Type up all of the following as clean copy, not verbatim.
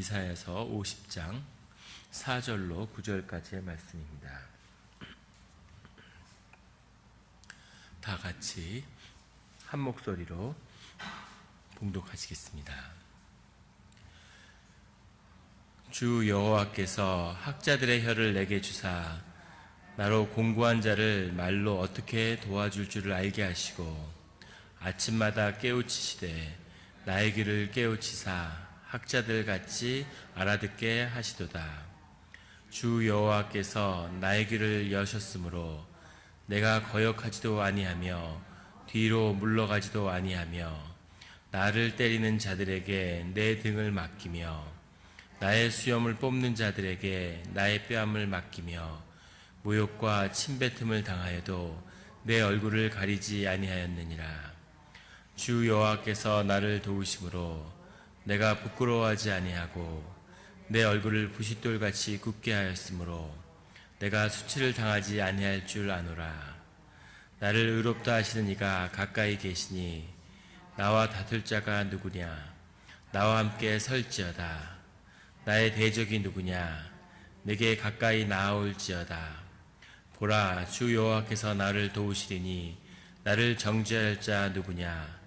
이사야서 50장 4절로 9절까지의 말씀입니다. 다 같이 한 목소리로 봉독하시겠습니다. 주 여호와께서 학자들의 혀를 내게 주사 나로 공고한 자를 말로 어떻게 도와줄 줄을 알게 하시고 아침마다 깨우치시되 나의 귀를 깨우치사 학자들 같이 알아듣게 하시도다. 주 여호와께서 나의 귀를 여셨으므로 내가 거역하지도 아니하며 뒤로 물러가지도 아니하며 나를 때리는 자들에게 내 등을 맡기며 나의 수염을 뽑는 자들에게 나의 뺨을 맡기며 모욕과 침뱉음을 당하여도 내 얼굴을 가리지 아니하였느니라. 주 여호와께서 나를 도우심으로 내가 부끄러워하지 아니하고 내 얼굴을 부싯돌같이 굳게 하였으므로 내가 수치를 당하지 아니할 줄 아노라. 나를 의롭다 하시는 이가 가까이 계시니 나와 다툴 자가 누구냐. 나와 함께 설지어다. 나의 대적이 누구냐. 내게 가까이 나아올지어다. 보라, 주 여호와께서 나를 도우시리니 나를 정죄할 자 누구냐.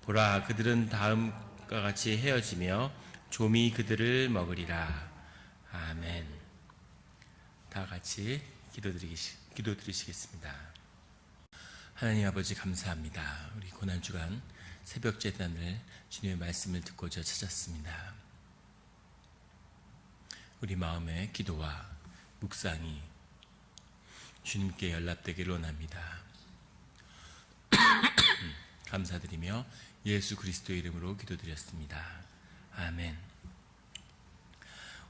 보라, 그들은 다음과 같이 헤어지며 좀이 그들을 먹으리라. 아멘. 다 같이 기도드리시겠습니다. 하나님 아버지 감사합니다. 우리 고난주간 새벽 제단을 주님의 말씀을 듣고자 찾았습니다. 우리 마음의 기도와 묵상이 주님께 연락되기를 원합니다. 감사드리며 예수 그리스도의 이름으로 기도드렸습니다. 아멘.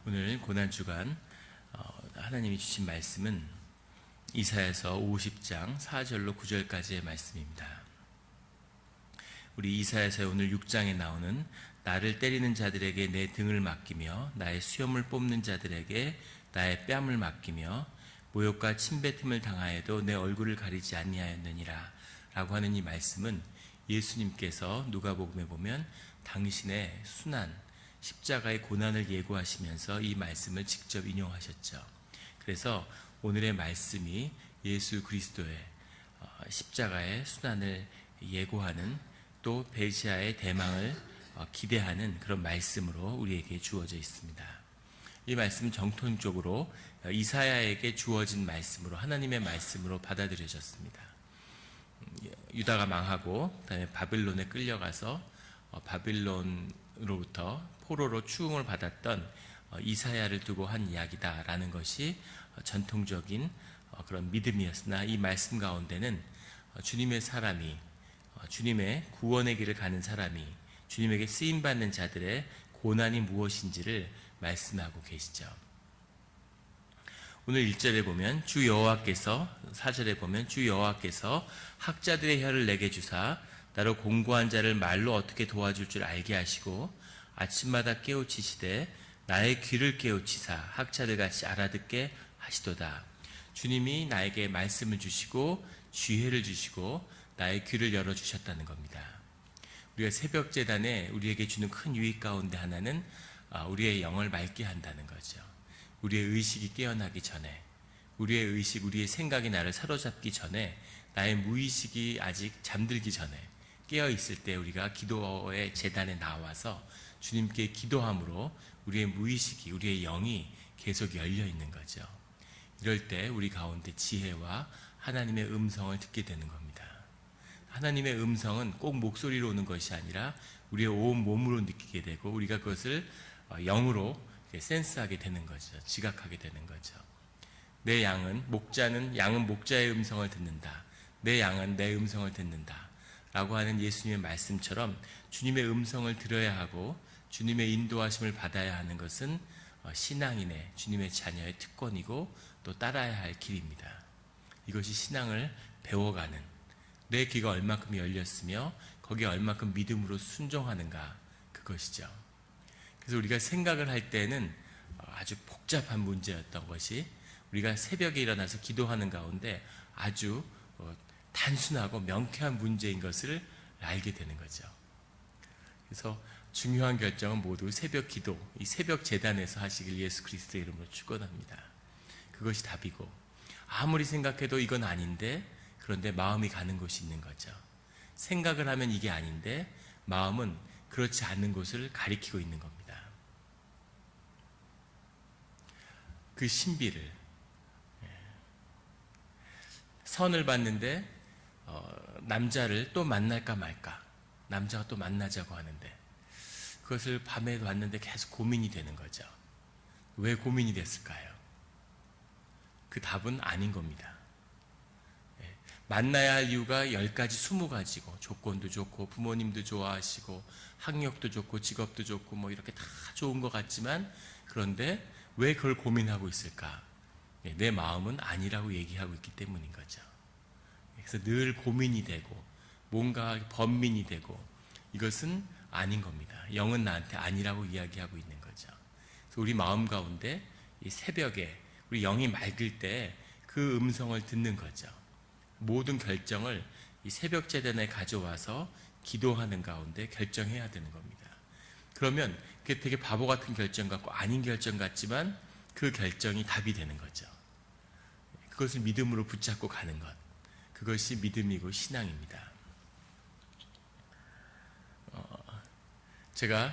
오늘 고난주간 하나님이 주신 말씀은 이사야서 50장 4절로 9절까지의 말씀입니다. 우리 이사야서의 오늘 6장에 나오는 나를 때리는 자들에게 내 등을 맡기며 나의 수염을 뽑는 자들에게 나의 뺨을 맡기며 모욕과 침뱉음을 당하여도 내 얼굴을 가리지 아니하였느니라 라고 하는 이 말씀은 예수님께서 누가복음에 보면 당신의 순환, 십자가의 고난을 예고하시면서 이 말씀을 직접 인용하셨죠. 그래서 오늘의 말씀이 예수 그리스도의 십자가의 순환을 예고하는 또 메시아의 대망을 기대하는 그런 말씀으로 우리에게 주어져 있습니다. 이 말씀은 정통적으로 이사야에게 주어진 말씀으로 하나님의 말씀으로 받아들여졌습니다. 유다가 망하고 그다음에 바빌론에 끌려가서 바빌론으로부터 포로로 추응을 받았던 이사야를 두고 한 이야기다라는 것이 전통적인 그런 믿음이었으나 이 말씀 가운데는 주님의 사람이 주님의 구원의 길을 가는 사람이 주님에게 쓰임받는 자들의 고난이 무엇인지를 말씀하고 계시죠. 오늘 1절에 보면 주 여호와께서 4절에 보면 주 여호와께서 학자들의 혀를 내게 주사 나로 공고한 자를 말로 어떻게 도와줄 줄 알게 하시고 아침마다 깨우치시되 나의 귀를 깨우치사 학자들같이 알아듣게 하시도다. 주님이 나에게 말씀을 주시고 지혜를 주시고 나의 귀를 열어주셨다는 겁니다. 우리가 새벽 제단에 우리에게 주는 큰 유익 가운데 하나는 우리의 영을 맑게 한다는 거죠. 우리의 의식이 깨어나기 전에, 우리의 의식, 우리의 생각이 나를 사로잡기 전에, 나의 무의식이 아직 잠들기 전에 깨어 있을 때 우리가 기도의 제단에 나와서 주님께 기도함으로 우리의 무의식이, 우리의 영이 계속 열려 있는 거죠. 이럴 때 우리 가운데 지혜와 하나님의 음성을 듣게 되는 겁니다. 하나님의 음성은 꼭 목소리로 오는 것이 아니라 우리의 온 몸으로 느끼게 되고 우리가 그것을 영으로 센스하게 되는 거죠. 지각하게 되는 거죠. 내 양은 목자의 음성을 듣는다. 내 양은 내 음성을 듣는다. 라고 하는 예수님의 말씀처럼 주님의 음성을 들어야 하고 주님의 인도하심을 받아야 하는 것은 신앙인의 주님의 자녀의 특권이고 또 따라야 할 길입니다. 이것이 신앙을 배워가는 내 귀가 얼마큼 열렸으며 거기에 얼마큼 믿음으로 순종하는가 그것이죠. 그래서 우리가 생각을 할 때는 아주 복잡한 문제였던 것이 우리가 새벽에 일어나서 기도하는 가운데 아주 단순하고 명쾌한 문제인 것을 알게 되는 거죠. 그래서 중요한 결정은 모두 새벽 기도, 이 새벽 재단에서 하시길 예수 그리스도의 이름으로 축원합니다. 그것이 답이고, 아무리 생각해도 이건 아닌데, 그런데 마음이 가는 곳이 있는 거죠. 생각을 하면 이게 아닌데 마음은 그렇지 않는 곳을 가리키고 있는 겁니다. 그 신비를, 선을 봤는데 남자를 또 만날까 말까, 남자가 또 만나자고 하는데 그것을 밤에 봤는데 계속 고민이 되는 거죠. 왜 고민이 됐을까요? 그 답은 아닌 겁니다. 만나야 할 이유가 10가지, 20가지고, 조건도 좋고 부모님도 좋아하시고 학력도 좋고 직업도 좋고 뭐 이렇게 다 좋은 것 같지만, 그런데 왜 그걸 고민하고 있을까? 내 마음은 아니라고 얘기하고 있기 때문인 거죠. 그래서 늘 고민이 되고 뭔가 번민이 되고, 이것은 아닌 겁니다. 영은 나한테 아니라고 이야기하고 있는 거죠. 그래서 우리 마음 가운데 이 새벽에 우리 영이 맑을 때 그 음성을 듣는 거죠. 모든 결정을 이 새벽 재단에 가져와서 기도하는 가운데 결정해야 되는 겁니다. 그러면 그게 되게 바보 같은 결정 같고 아닌 결정 같지만 그 결정이 답이 되는 거죠. 그것을 믿음으로 붙잡고 가는 것, 그것이 믿음이고 신앙입니다. 제가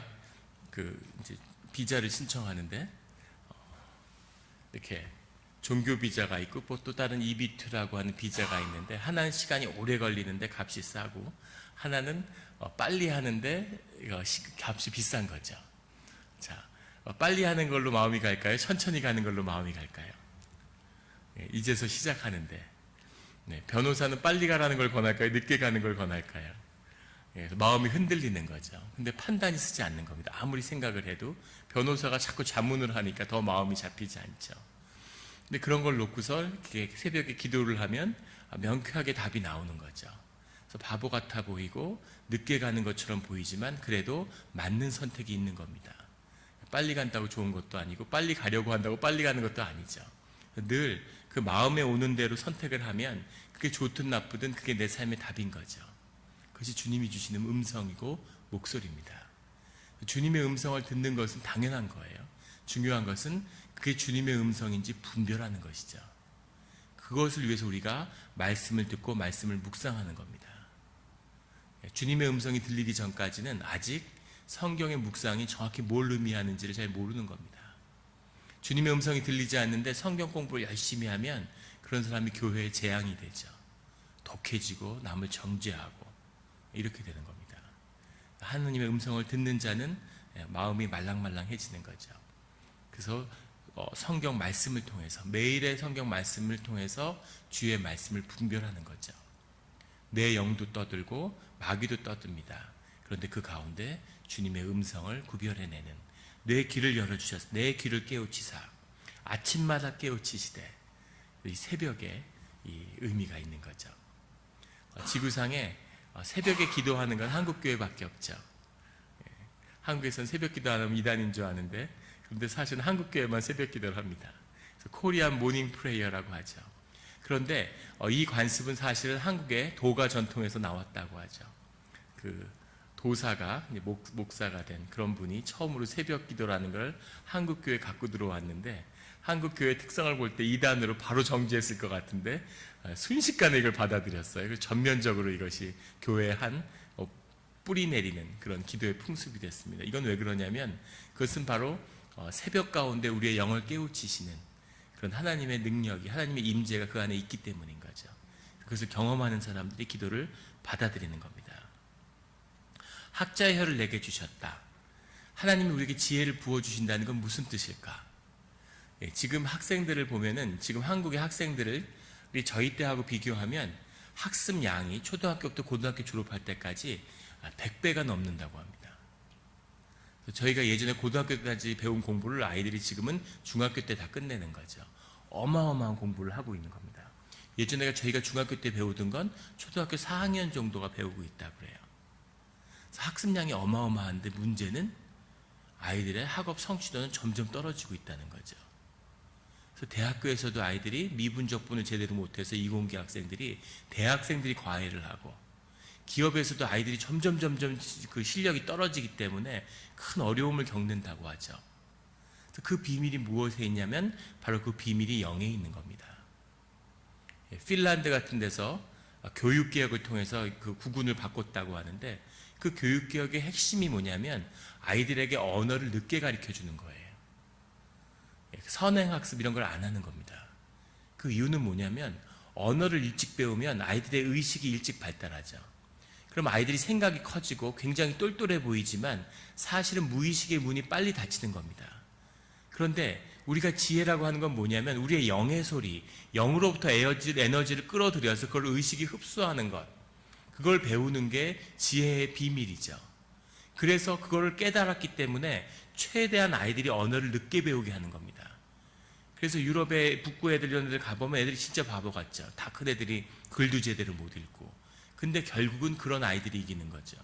이제 비자를 신청하는데 이렇게 종교 비자가 있고 또 다른 EB2라고 하는 비자가 있는데, 하나는 시간이 오래 걸리는데 값이 싸고, 하나는 빨리 하는데 값이 비싼 거죠. 자, 빨리 하는 걸로 마음이 갈까요? 천천히 가는 걸로 마음이 갈까요? 이제서 시작하는데, 변호사는 빨리 가라는 걸 권할까요? 늦게 가는 걸 권할까요? 그래서 마음이 흔들리는 거죠. 근데 판단이 쓰지 않는 겁니다. 아무리 생각을 해도 변호사가 자꾸 자문을 하니까 더 마음이 잡히지 않죠. 근데 그런 걸 놓고서 새벽에 기도를 하면 명쾌하게 답이 나오는 거죠. 그래서 바보 같아 보이고 늦게 가는 것처럼 보이지만 그래도 맞는 선택이 있는 겁니다. 빨리 간다고 좋은 것도 아니고 빨리 가려고 한다고 빨리 가는 것도 아니죠. 늘 그 마음에 오는 대로 선택을 하면 그게 좋든 나쁘든 그게 내 삶의 답인 거죠. 그것이 주님이 주시는 음성이고 목소리입니다. 주님의 음성을 듣는 것은 당연한 거예요. 중요한 것은 그게 주님의 음성인지 분별하는 것이죠. 그것을 위해서 우리가 말씀을 듣고 말씀을 묵상하는 겁니다. 주님의 음성이 들리기 전까지는 아직 성경의 묵상이 정확히 뭘 의미하는지를 잘 모르는 겁니다. 주님의 음성이 들리지 않는데 성경 공부를 열심히 하면 그런 사람이 교회에 재앙이 되죠. 독해지고 남을 정죄하고 이렇게 되는 겁니다. 하느님의 음성을 듣는 자는 마음이 말랑말랑해지는 거죠. 그래서 성경 말씀을 통해서, 매일의 성경 말씀을 통해서 주의 말씀을 분별하는 거죠. 내 영도 떠들고 마귀도 떠듭니다. 그런데 그 가운데 주님의 음성을 구별해내는, 내 귀를 열어주셔서 내 귀를 깨우치사 아침마다 깨우치시되, 이 새벽에 이 의미가 있는 거죠. 지구상에 새벽에 기도하는 건 한국교회밖에 없죠. 한국에서는 새벽 기도 안 하면 이단인 줄 아는데, 그런데 사실은 한국교회만 새벽 기도를 합니다. 그래서 코리안 모닝 프레이어라고 하죠. 그런데 이 관습은 사실은 한국의 도가 전통에서 나왔다고 하죠. 그 도사가, 목사가 된 그런 분이 처음으로 새벽 기도라는 걸 한국교회에 갖고 들어왔는데, 한국교회 특성을 볼 때 이단으로 바로 정지했을 것 같은데 순식간에 이걸 받아들였어요. 그래서 전면적으로 이것이 교회의 한 뿌리 내리는 그런 기도의 풍습이 됐습니다. 이건 왜 그러냐면 그것은 바로 새벽 가운데 우리의 영을 깨우치시는 그런 하나님의 능력이, 하나님의 임재가 그 안에 있기 때문인 거죠. 그것을 경험하는 사람들이 기도를 받아들이는 겁니다. 학자의 혀를 내게 주셨다. 하나님이 우리에게 지혜를 부어주신다는 건 무슨 뜻일까? 지금 학생들을 보면은, 지금 한국의 학생들을 우리 저희 때하고 비교하면 학습 양이 초등학교부터 고등학교 졸업할 때까지 100배가 넘는다고 합니다. 저희가 예전에 고등학교 때까지 배운 공부를 아이들이 지금은 중학교 때 다 끝내는 거죠. 어마어마한 공부를 하고 있는 겁니다. 예전에 저희가 중학교 때 배우던 건 초등학교 4학년 정도가 배우고 있다고 그래요. 학습량이 어마어마한데 문제는 아이들의 학업 성취도는 점점 떨어지고 있다는 거죠. 그래서 대학교에서도 아이들이 미분적분을 제대로 못해서 이공계 학생들이, 대학생들이 과외를 하고, 기업에서도 아이들이 점점 그 실력이 떨어지기 때문에 큰 어려움을 겪는다고 하죠. 그 비밀이 무엇에 있냐면 바로 그 비밀이 영에 있는 겁니다. 핀란드 같은 데서 교육개혁을 통해서 그 구군을 바꿨다고 하는데, 그 교육개혁의 핵심이 뭐냐면 아이들에게 언어를 늦게 가르쳐주는 거예요. 선행학습 이런 걸 안 하는 겁니다. 그 이유는 뭐냐면 언어를 일찍 배우면 아이들의 의식이 일찍 발달하죠. 그럼 아이들이 생각이 커지고 굉장히 똘똘해 보이지만 사실은 무의식의 문이 빨리 닫히는 겁니다. 그런데 우리가 지혜라고 하는 건 뭐냐면 우리의 영의 소리, 영으로부터 에너지를 끌어들여서 그걸 의식이 흡수하는 것, 그걸 배우는 게 지혜의 비밀이죠. 그래서 그걸 깨달았기 때문에 최대한 아이들이 언어를 늦게 배우게 하는 겁니다. 그래서 유럽의 북부 애들 이런 애들 가보면 애들이 진짜 바보 같죠. 다 큰 애들이 글도 제대로 못 읽고. 근데 결국은 그런 아이들이 이기는 거죠.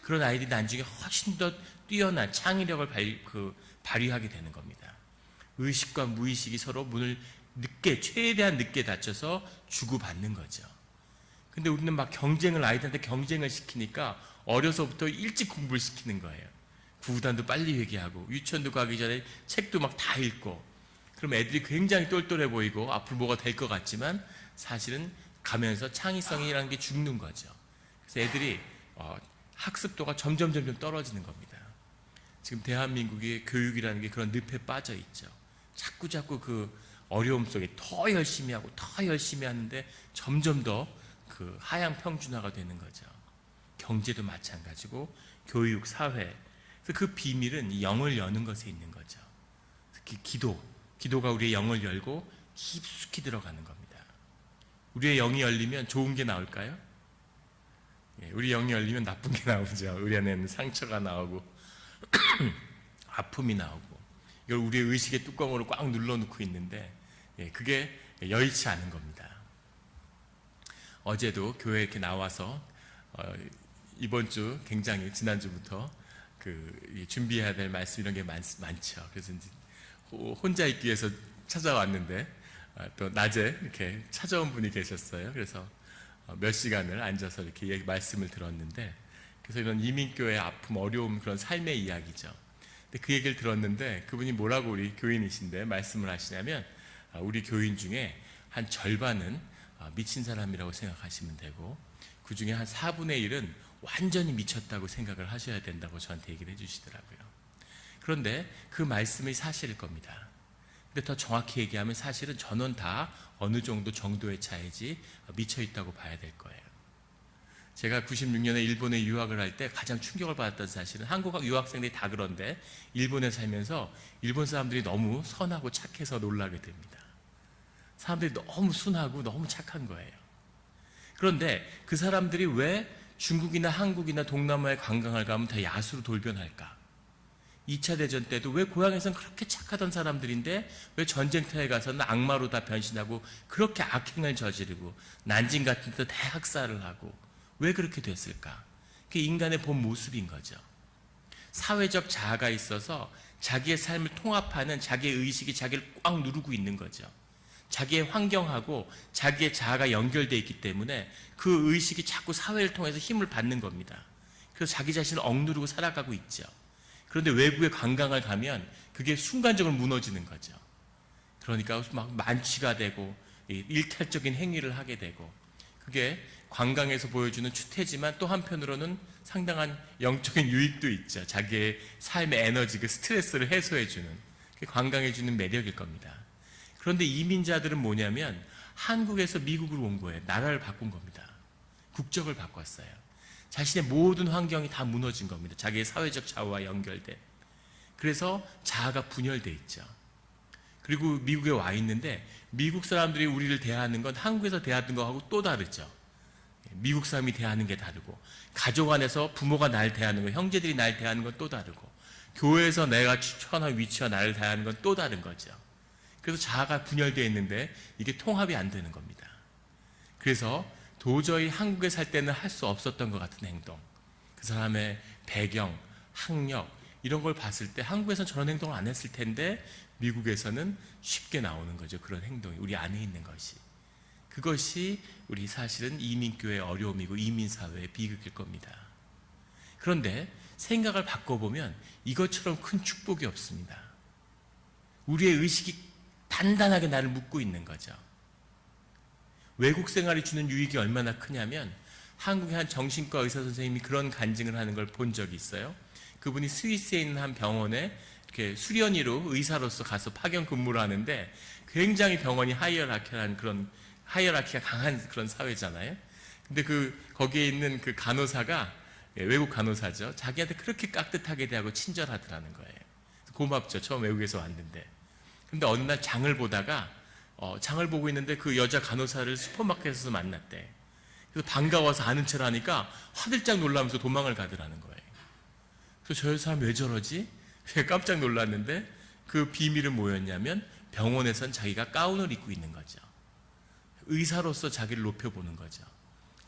그런 아이들이 나중에 훨씬 더 뛰어난 창의력을 발휘하게 되는 겁니다. 의식과 무의식이 서로 문을 최대한 늦게 닫혀서 주고받는 거죠. 근데 우리는 막 아이들한테 경쟁을 시키니까 어려서부터 일찍 공부를 시키는 거예요. 구구단도 빨리 회귀하고 유치원도 가기 전에 책도 막 다 읽고, 그럼 애들이 굉장히 똘똘해 보이고 앞으로 뭐가 될 것 같지만 사실은 가면서 창의성이라는 게 죽는 거죠. 그래서 애들이 학습도가 점점 떨어지는 겁니다. 지금 대한민국의 교육이라는 게 그런 늪에 빠져 있죠. 자꾸 그 어려움 속에 더 열심히 하고 더 열심히 하는데 점점 더 그 하향 평준화가 되는 거죠. 경제도 마찬가지고 교육, 사회. 그래서 그 비밀은 영을 여는 것에 있는 거죠. 특히 기도가 우리의 영을 열고 깊숙이 들어가는 겁니다. 우리의 영이 열리면 좋은 게 나올까요? 우리 영이 열리면 나쁜 게 나오죠. 우리 안에는 상처가 나오고 아픔이 나오고, 이걸 우리의 의식의 뚜껑으로 꽉 눌러놓고 있는데 그게 여의치 않은 겁니다. 어제도 교회에 이렇게 나와서 이번 주 굉장히 지난주부터 준비해야 될 말씀 이런 게 많죠. 그래서 이제 혼자 있기 위해서 찾아왔는데 또 낮에 이렇게 찾아온 분이 계셨어요. 그래서 몇 시간을 앉아서 이렇게 말씀을 들었는데, 그래서 이런 이민교회의 아픔, 어려움, 그런 삶의 이야기죠. 근데 그 얘기를 들었는데 그분이 뭐라고, 우리 교인이신데 말씀을 하시냐면, 우리 교인 중에 한 절반은 미친 사람이라고 생각하시면 되고 그 중에 한 4분의 1은 완전히 미쳤다고 생각을 하셔야 된다고 저한테 얘기를 해주시더라고요. 그런데 그 말씀이 사실일 겁니다. 근데 더 정확히 얘기하면 사실은 전원 다 어느 정도의 차이지 미쳐있다고 봐야 될 거예요. 제가 96년에 일본에 유학을 할 때 가장 충격을 받았던 사실은, 한국 유학생들이 다 그런데 일본에 살면서 일본 사람들이 너무 선하고 착해서 놀라게 됩니다. 사람들이 너무 순하고 너무 착한 거예요. 그런데 그 사람들이 왜 중국이나 한국이나 동남아에 관광을 가면 다 야수로 돌변할까? 2차 대전 때도 왜 고향에서는 그렇게 착하던 사람들인데 왜 전쟁터에 가서는 악마로 다 변신하고 그렇게 악행을 저지르고 난징 같은 데 대학살을 하고 왜 그렇게 됐을까? 그게 인간의 본 모습인 거죠. 사회적 자아가 있어서 자기의 삶을 통합하는 자기의 의식이 자기를 꽉 누르고 있는 거죠. 자기의 환경하고 자기의 자아가 연결되어 있기 때문에 그 의식이 자꾸 사회를 통해서 힘을 받는 겁니다. 그래서 자기 자신을 억누르고 살아가고 있죠. 그런데 외부에 관광을 가면 그게 순간적으로 무너지는 거죠. 그러니까 막 만취가 되고 일탈적인 행위를 하게 되고, 그게 관광에서 보여주는 추태지만 또 한편으로는 상당한 영적인 유익도 있죠. 자기의 삶의 에너지, 그 스트레스를 해소해주는, 그게 관광해주는 매력일 겁니다. 그런데 이민자들은 뭐냐면 한국에서 미국으로 온 거예요. 나라를 바꾼 겁니다. 국적을 바꿨어요. 자신의 모든 환경이 다 무너진 겁니다. 자기의 사회적 자아와 연결된. 그래서 자아가 분열돼 있죠. 그리고 미국에 와 있는데 미국 사람들이 우리를 대하는 건 한국에서 대하는 거하고 또 다르죠. 미국 사람이 대하는 게 다르고, 가족 안에서 부모가 날 대하는 거, 형제들이 날 대하는 건 또 다르고, 교회에서 내가 처한 위치와 나를 대하는 건 또 다른 거죠. 그래서 자아가 분열되어 있는데 이게 통합이 안 되는 겁니다. 그래서 도저히 한국에 살 때는 할 수 없었던 것 같은 행동, 그 사람의 배경, 학력 이런 걸 봤을 때 한국에서는 저런 행동을 안 했을 텐데 미국에서는 쉽게 나오는 거죠. 그런 행동이 우리 안에 있는 것이. 그것이 우리 사실은 이민교회의 어려움이고 이민사회의 비극일 겁니다. 그런데 생각을 바꿔보면 이것처럼 큰 축복이 없습니다. 우리의 의식이 단단하게 나를 묶고 있는 거죠. 외국 생활이 주는 유익이 얼마나 크냐면, 한국의 한 정신과 의사 선생님이 그런 간증을 하는 걸 본 적이 있어요. 그분이 스위스에 있는 한 병원에 이렇게 수련의로 의사로서 가서 파견 근무를 하는데, 굉장히 병원이 하이어라키가 강한 그런 사회잖아요. 근데 거기에 있는 그 간호사가, 외국 간호사죠, 자기한테 그렇게 깍듯하게 대하고 친절하더라는 거예요. 고맙죠, 처음 외국에서 왔는데. 근데 어느 날 장을 보다가 장을 보고 있는데 그 여자 간호사를 슈퍼마켓에서 만났대. 그래서 반가워서 아는 척을 하니까 화들짝 놀라면서 도망을 가더라는 거예요. 그래서 저 사람 왜 저러지? 깜짝 놀랐는데, 그 비밀은 뭐였냐면 병원에선 자기가 가운을 입고 있는 거죠. 의사로서 자기를 높여보는 거죠.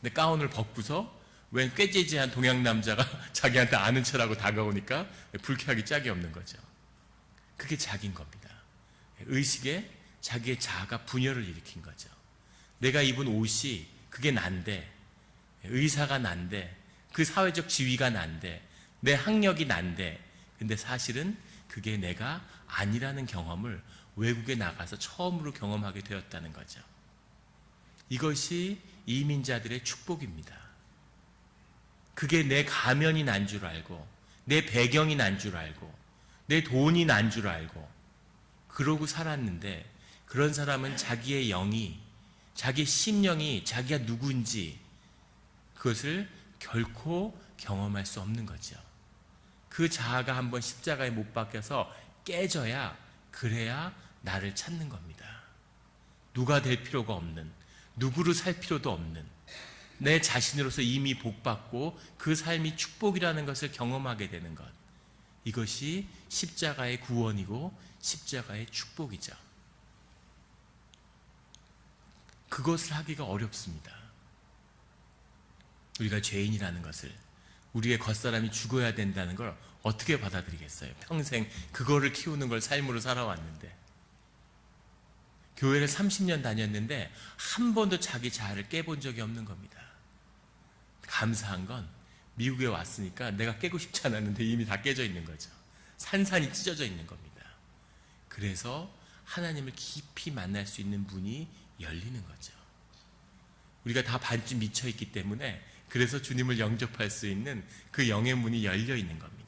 근데 가운을 벗고서 웬 꾀재재한 동양 남자가 자기한테 아는 척하고 다가오니까 불쾌하기 짝이 없는 거죠. 그게 자기인 겁니다. 의식에 자기의 자아가 분열을 일으킨 거죠. 내가 입은 옷이 그게 난데, 의사가 난데, 그 사회적 지위가 난데, 내 학력이 난데, 근데 사실은 그게 내가 아니라는 경험을 외국에 나가서 처음으로 경험하게 되었다는 거죠. 이것이 이민자들의 축복입니다. 그게 내 가면이 난 줄 알고, 내 배경이 난 줄 알고, 내 돈이 난 줄 알고 그러고 살았는데, 그런 사람은 자기의 영이, 자기의 심령이 자기가 누구인지 그것을 결코 경험할 수 없는 거죠. 그 자아가 한번 십자가에 못 박혀서 깨져야, 그래야 나를 찾는 겁니다. 누가 될 필요가 없는, 누구로 살 필요도 없는, 내 자신으로서 이미 복받고 그 삶이 축복이라는 것을 경험하게 되는 것, 이것이 십자가의 구원이고 십자가의 축복이죠. 그것을 하기가 어렵습니다. 우리가 죄인이라는 것을, 우리의 겉사람이 죽어야 된다는 걸 어떻게 받아들이겠어요? 평생 그거를 키우는 걸 삶으로 살아왔는데, 교회를 30년 다녔는데 한 번도 자기 자아를 깨본 적이 없는 겁니다. 감사한 건 미국에 왔으니까 내가 깨고 싶지 않았는데 이미 다 깨져 있는 거죠. 산산이 찢어져 있는 겁니다. 그래서 하나님을 깊이 만날 수 있는 문이 열리는 거죠. 우리가 다 반쯤 미쳐있기 때문에, 그래서 주님을 영접할 수 있는 그 영의 문이 열려 있는 겁니다.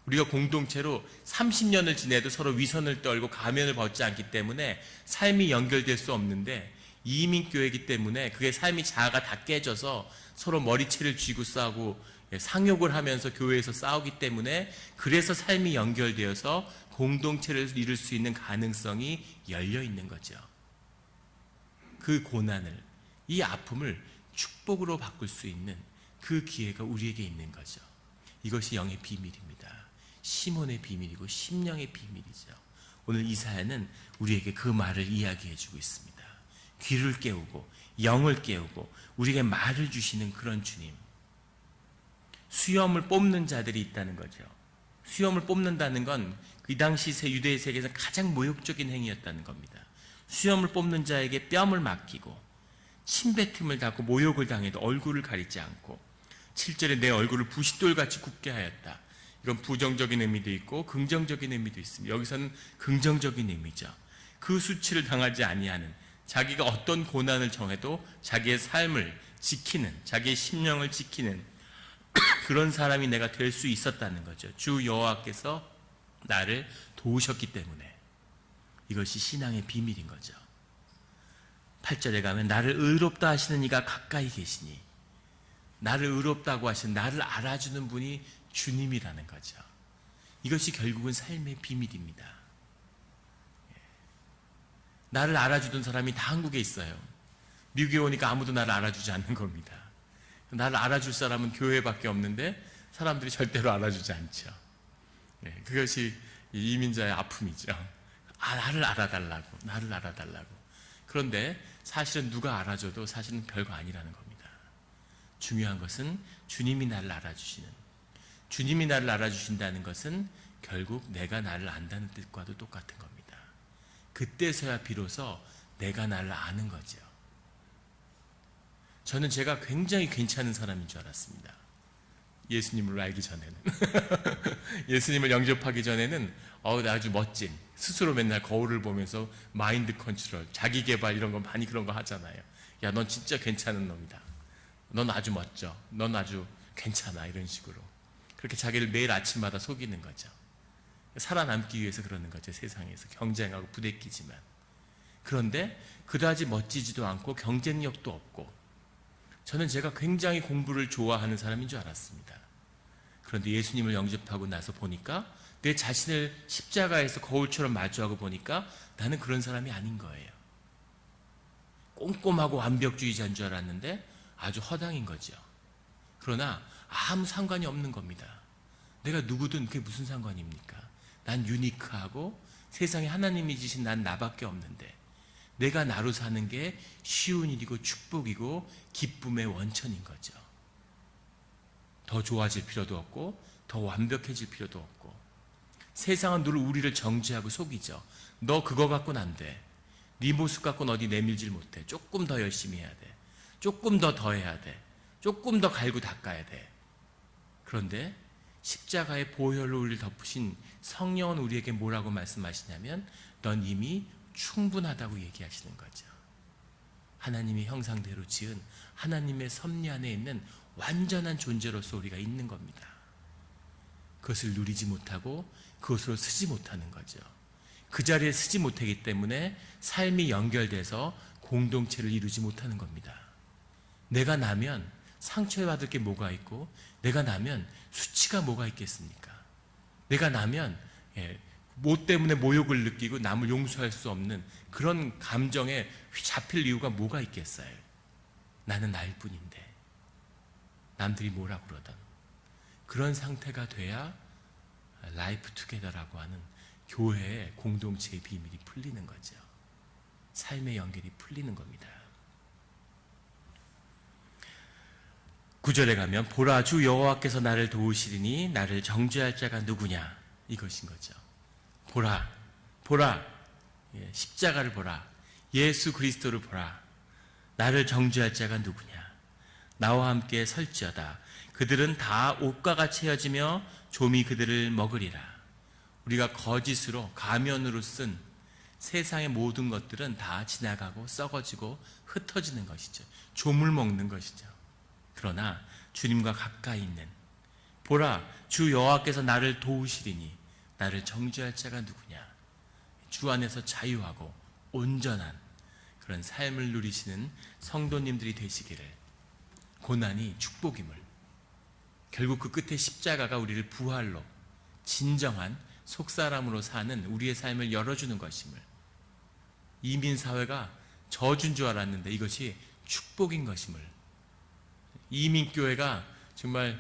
우리가 공동체로 30년을 지내도 서로 위선을 떨고 가면을 벗지 않기 때문에 삶이 연결될 수 없는데, 이민교회이기 때문에 그게 삶이 자아가 다 깨져서 서로 머리채를 쥐고 싸우고 상욕을 하면서 교회에서 싸우기 때문에, 그래서 삶이 연결되어서 공동체를 이룰 수 있는 가능성이 열려 있는 거죠. 그 고난을, 이 아픔을 축복으로 바꿀 수 있는 그 기회가 우리에게 있는 거죠. 이것이 영의 비밀입니다. 시몬의 비밀이고 심령의 비밀이죠. 오늘 이사야는 우리에게 그 말을 이야기해 주고 있습니다. 귀를 깨우고 영을 깨우고 우리에게 말을 주시는 그런 주님. 수염을 뽑는 자들이 있다는 거죠. 수염을 뽑는다는 건 이 당시 유대 세계에서 가장 모욕적인 행위였다는 겁니다. 수염을 뽑는 자에게 뺨을 맡기고 침뱉음을 당하고 모욕을 당해도 얼굴을 가리지 않고, 7절에 내 얼굴을 부싯돌같이 굽게 하였다. 이건 부정적인 의미도 있고 긍정적인 의미도 있습니다. 여기서는 긍정적인 의미죠. 그 수치를 당하지 아니하는, 자기가 어떤 고난을 정해도 자기의 삶을 지키는, 자기의 심령을 지키는 그런 사람이 내가 될 수 있었다는 거죠. 주 여호와께서 나를 도우셨기 때문에. 이것이 신앙의 비밀인 거죠. 8절에 가면 나를 의롭다 하시는 이가 가까이 계시니, 나를 의롭다고 하시는, 나를 알아주는 분이 주님이라는 거죠. 이것이 결국은 삶의 비밀입니다. 나를 알아주던 사람이 다 한국에 있어요. 미국에 오니까 아무도 나를 알아주지 않는 겁니다. 나를 알아줄 사람은 교회밖에 없는데 사람들이 절대로 알아주지 않죠. 그것이 이민자의 아픔이죠. 나를 알아달라고, 나를 알아달라고. 그런데 사실은 누가 알아줘도 사실은 별거 아니라는 겁니다. 중요한 것은 주님이 나를 알아주시는, 주님이 나를 알아주신다는 것은 결국 내가 나를 안다는 뜻과도 똑같은 겁니다. 그때서야 비로소 내가 나를 아는 거죠. 저는 제가 굉장히 괜찮은 사람인 줄 알았습니다. 예수님을 알기 전에는. 예수님을 영접하기 전에는 나 아주 멋진, 스스로 맨날 거울을 보면서 마인드 컨트롤, 자기 개발 이런 거 많이 그런 거 하잖아요. 야, 넌 진짜 괜찮은 놈이다. 넌 아주 멋져. 넌 아주 괜찮아. 이런 식으로. 그렇게 자기를 매일 아침마다 속이는 거죠. 살아남기 위해서 그러는 거죠. 세상에서 경쟁하고 부대끼지만. 그런데 그다지 멋지지도 않고 경쟁력도 없고, 저는 제가 굉장히 공부를 좋아하는 사람인 줄 알았습니다. 그런데 예수님을 영접하고 나서 보니까, 내 자신을 십자가에서 거울처럼 마주하고 보니까 나는 그런 사람이 아닌 거예요. 꼼꼼하고 완벽주의자인 줄 알았는데 아주 허당인 거죠. 그러나 아무 상관이 없는 겁니다. 내가 누구든 그게 무슨 상관입니까? 난 유니크하고 세상에 하나님이 주신 난 나밖에 없는데, 내가 나로 사는 게 쉬운 일이고 축복이고 기쁨의 원천인 거죠. 더 좋아질 필요도 없고 더 완벽해질 필요도 없고, 세상은 늘 우리를 정죄하고 속이죠. 너 그거 갖고는 안 돼. 네 모습 갖고는 어디 내밀질 못해. 조금 더 열심히 해야 돼. 조금 더 해야 돼. 조금 더 갈고 닦아야 돼. 그런데 십자가의 보혈로 우리를 덮으신 성령은 우리에게 뭐라고 말씀하시냐면, 넌 이미 충분하다고 얘기하시는 거죠. 하나님의 형상대로 지은 하나님의 섭리 안에 있는 완전한 존재로서 우리가 있는 겁니다. 그것을 누리지 못하고 그것으로 쓰지 못하는 거죠. 그 자리에 쓰지 못하기 때문에 삶이 연결돼서 공동체를 이루지 못하는 겁니다. 내가 나면 상처받을 게 뭐가 있고, 내가 나면 수치가 뭐가 있겠습니까? 내가 나면 뭐 때문에 모욕을 느끼고 남을 용서할 수 없는 그런 감정에 잡힐 이유가 뭐가 있겠어요? 나는 나일 뿐인데 남들이 뭐라 그러던 그런 상태가 돼야 라이프 투게더라고 하는 교회의 공동체의 비밀이 풀리는 거죠. 삶의 연결이 풀리는 겁니다. 9절에 가면, 보라, 주 여호와께서 나를 도우시리니 나를 정죄할 자가 누구냐, 이것인 거죠. 보라, 보라, 십자가를 보라, 예수 그리스도를 보라. 나를 정죄할 자가 누구냐. 나와 함께 설지어다. 그들은 다 옷과 같이 헤어지며 좀이 그들을 먹으리라. 우리가 거짓으로, 가면으로 쓴 세상의 모든 것들은 다 지나가고 썩어지고 흩어지는 것이죠. 조물 먹는 것이죠. 그러나 주님과 가까이 있는, 보라, 주 여호와께서 나를 도우시리니 나를 정죄할 자가 누구냐. 주 안에서 자유하고 온전한 그런 삶을 누리시는 성도님들이 되시기를. 고난이 축복임을, 결국 그 끝에 십자가가 우리를 부활로, 진정한 속사람으로 사는 우리의 삶을 열어주는 것임을, 이민사회가 저주인 줄 알았는데 이것이 축복인 것임을, 이민교회가 정말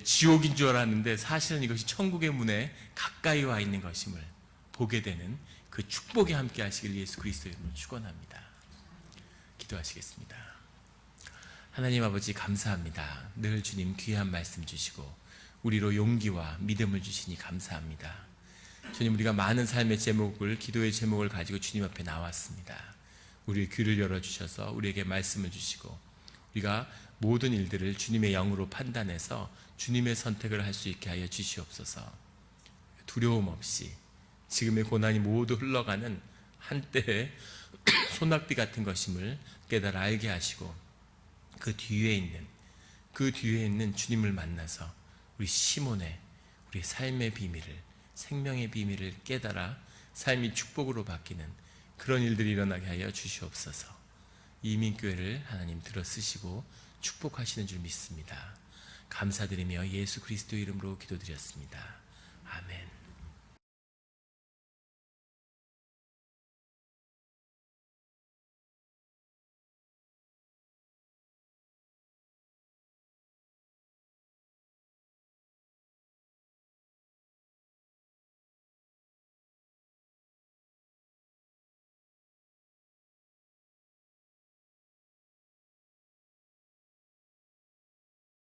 지옥인 줄 알았는데 사실은 이것이 천국의 문에 가까이 와 있는 것임을 보게 되는 그 축복에 함께 하시길 예수 그리스도의 이름으로 축원합니다. 기도하시겠습니다. 하나님 아버지, 감사합니다. 늘 주님 귀한 말씀 주시고 우리로 용기와 믿음을 주시니 감사합니다. 주님, 우리가 많은 삶의 제목을, 기도의 제목을 가지고 주님 앞에 나왔습니다. 우리의 귀를 열어주셔서 우리에게 말씀을 주시고, 우리가 모든 일들을 주님의 영으로 판단해서 주님의 선택을 할 수 있게 하여 주시옵소서. 두려움 없이 지금의 고난이 모두 흘러가는 한때의 소낙비 같은 것임을 깨달아 알게 하시고, 그 뒤에 있는 주님을 만나서 우리 시몬의, 우리 삶의 비밀을, 생명의 비밀을 깨달아 삶이 축복으로 바뀌는 그런 일들이 일어나게 하여 주시옵소서. 이민교회를 하나님 들어 쓰시고 축복하시는 줄 믿습니다. 감사드리며 예수 그리스도 이름으로 기도드렸습니다. 아멘.